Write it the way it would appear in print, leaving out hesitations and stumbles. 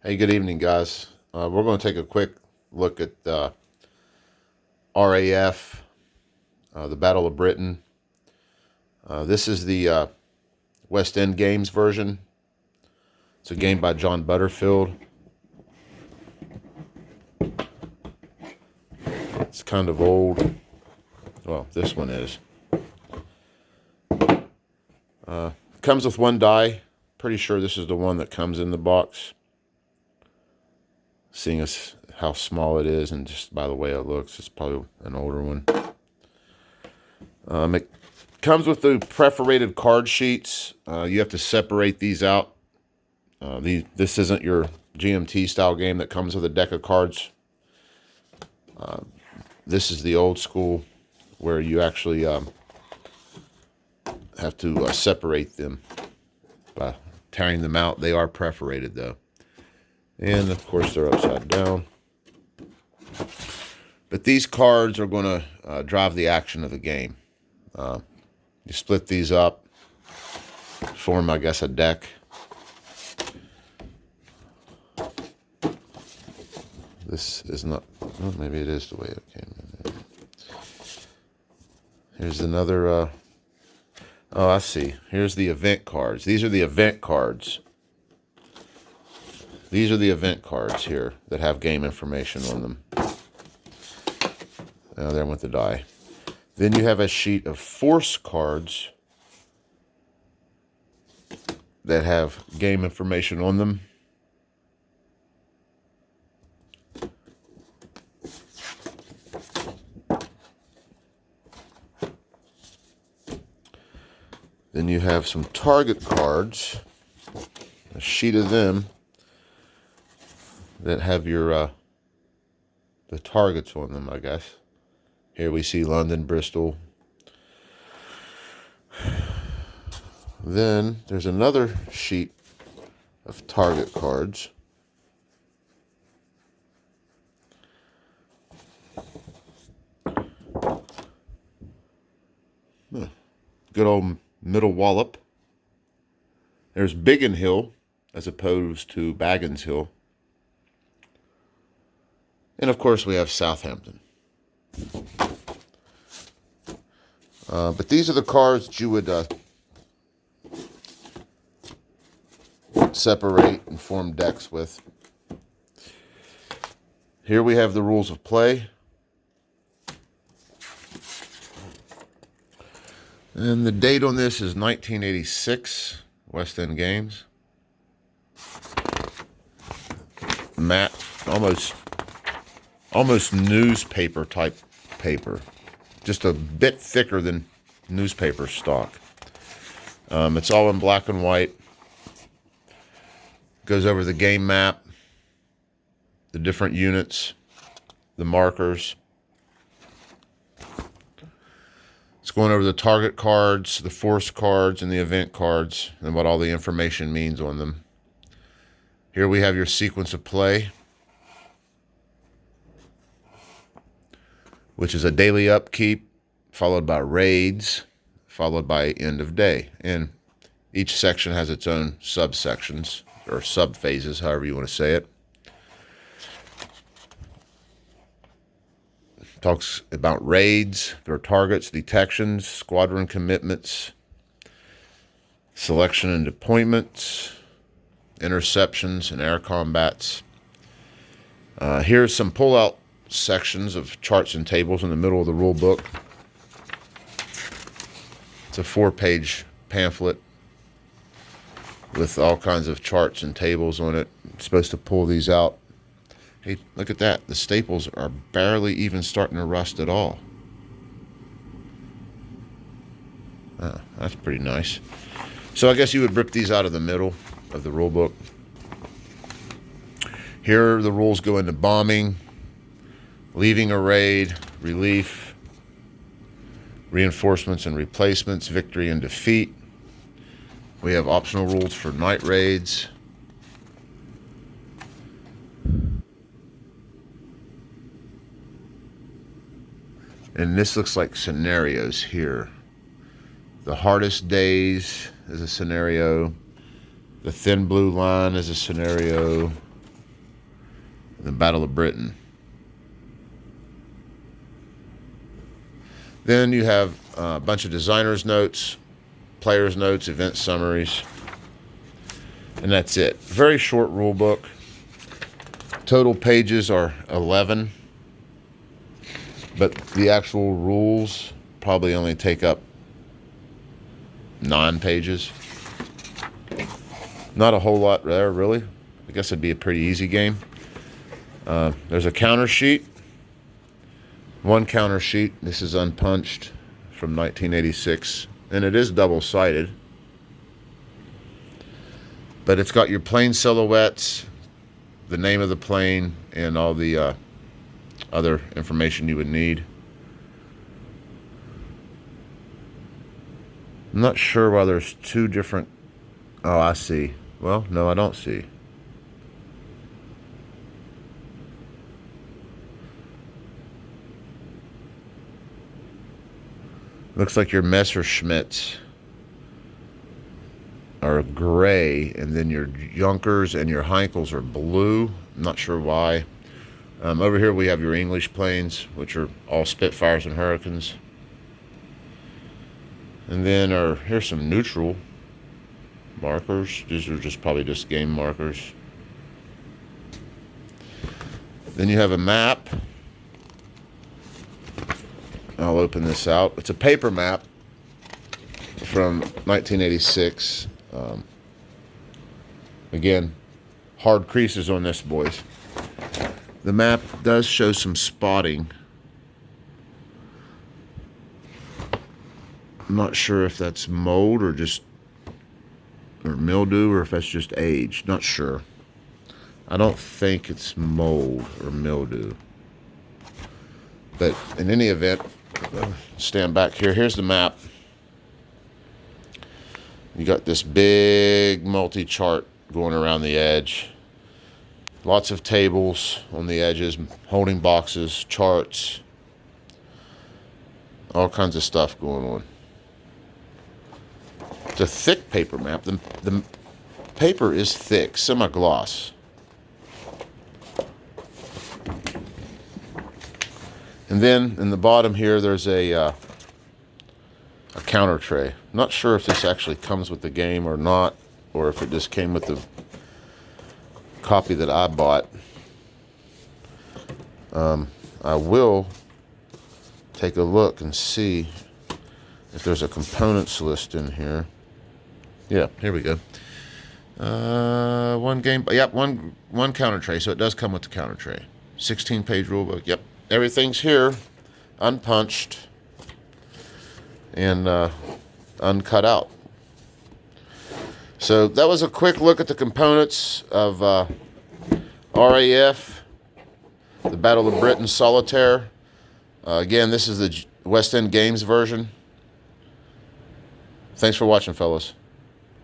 Hey, good evening, guys. We're going to take a quick look at RAF, the Battle of Britain. This is the West End Games version. It's a game by John Butterfield. It's kind of old. Well, this one is. Comes with one die. Pretty sure this is the one that comes in the box. Seeing as how small it is and just by the way it looks, it's probably an older one. It comes with the perforated card sheets. You have to separate these out. This isn't your GMT style game that comes with a deck of cards. This is the old school where you actually have to separate them by tearing them out. They are perforated though. And of course they're upside down. But these cards are going to drive the action of the game. You split these up, form, I guess, a deck. This is not, well, maybe it is the way it came in. Here's another, oh, I see. Here's the event cards. These are the event cards. These are the event cards here that have game information on them. Now there went the die. Then you have a sheet of force cards that have game information on them. Then you have some target cards, a sheet of them that have your the targets on them, I guess. Here we see London, Bristol. Then there's another sheet of target cards. Good old middle wallop. There's Biggin Hill as opposed to Baggins Hill. And of course we have Southampton. But these are the cards that you would separate and form decks with. Here we have the rules of play. And the date on this is 1986, West End Games. Matte, almost newspaper type paper. Just a bit thicker than newspaper stock. It's all in black and white. Goes over the game map, the different units, the markers. It's going over the target cards, the force cards, and the event cards, and what all the information means on them. Here we have your sequence of play, which is a daily upkeep, followed by raids, followed by end of day. And each section has its own subsections, or sub-phases, however you want to say it. Talks about raids, their targets, detections, squadron commitments, selection and deployments, interceptions, and air combats. Here's some pull-out sections of charts and tables in the middle of the rule book. It's a 4-page pamphlet with all kinds of charts and tables on it. It's supposed to pull these out. Hey, look at that. The staples are barely even starting to rust at all. Oh, that's pretty nice. So I guess you would rip these out of the middle of the rule book. Here the rules go into bombing, leaving a raid, relief, reinforcements and replacements, victory and defeat. We have optional rules for night raids. And this looks like scenarios here. The hardest days is a scenario. The thin blue line is a scenario. the Battle of Britain. Then you have a bunch of designers' notes, players' notes, event summaries, and that's it. Very short rule book. Total pages are 11, but the actual rules probably only take up 9 pages. Not a whole lot there, really. I guess it'd be a pretty easy game. There's a counter sheet. One counter sheet. This is unpunched from 1986, and it is double-sided. But it's got your plane silhouettes, the name of the plane, and all the other information you would need. I'm not sure why there's 2 different... Oh, I see. Well, no, I don't see. Looks like your Messerschmitts are gray, and then your Junkers and your Heinkels are blue. I'm not sure why. Over here we have your English planes, which are all Spitfires and Hurricanes. And then here's some neutral markers. These are probably just game markers. Then you have a map. I'll open this out. It's a paper map from 1986. Again, hard creases on this, boys. The map does show some spotting. I'm not sure if that's mold or mildew, or if that's just age. Not sure. I don't think it's mold or mildew. But in any event, stand back here. Here's the map. You got this big multi-chart going around the edge. Lots of tables on the edges, holding boxes, charts, all kinds of stuff going on. It's a thick paper map. The paper is thick, semi-gloss. And then in the bottom here, there's a counter tray. I'm not sure if this actually comes with the game or not, or if it just came with the copy that I bought. I will take a look and see if there's a components list in here. Yeah, here we go. One game, yep, one counter tray. So it does come with the counter tray. 16-page rulebook. Yep, everything's here, unpunched and uncut out. So that was a quick look at the components of RAF, the Battle of Britain Solitaire. Again, this is the West End Games version. Thanks for watching, fellas.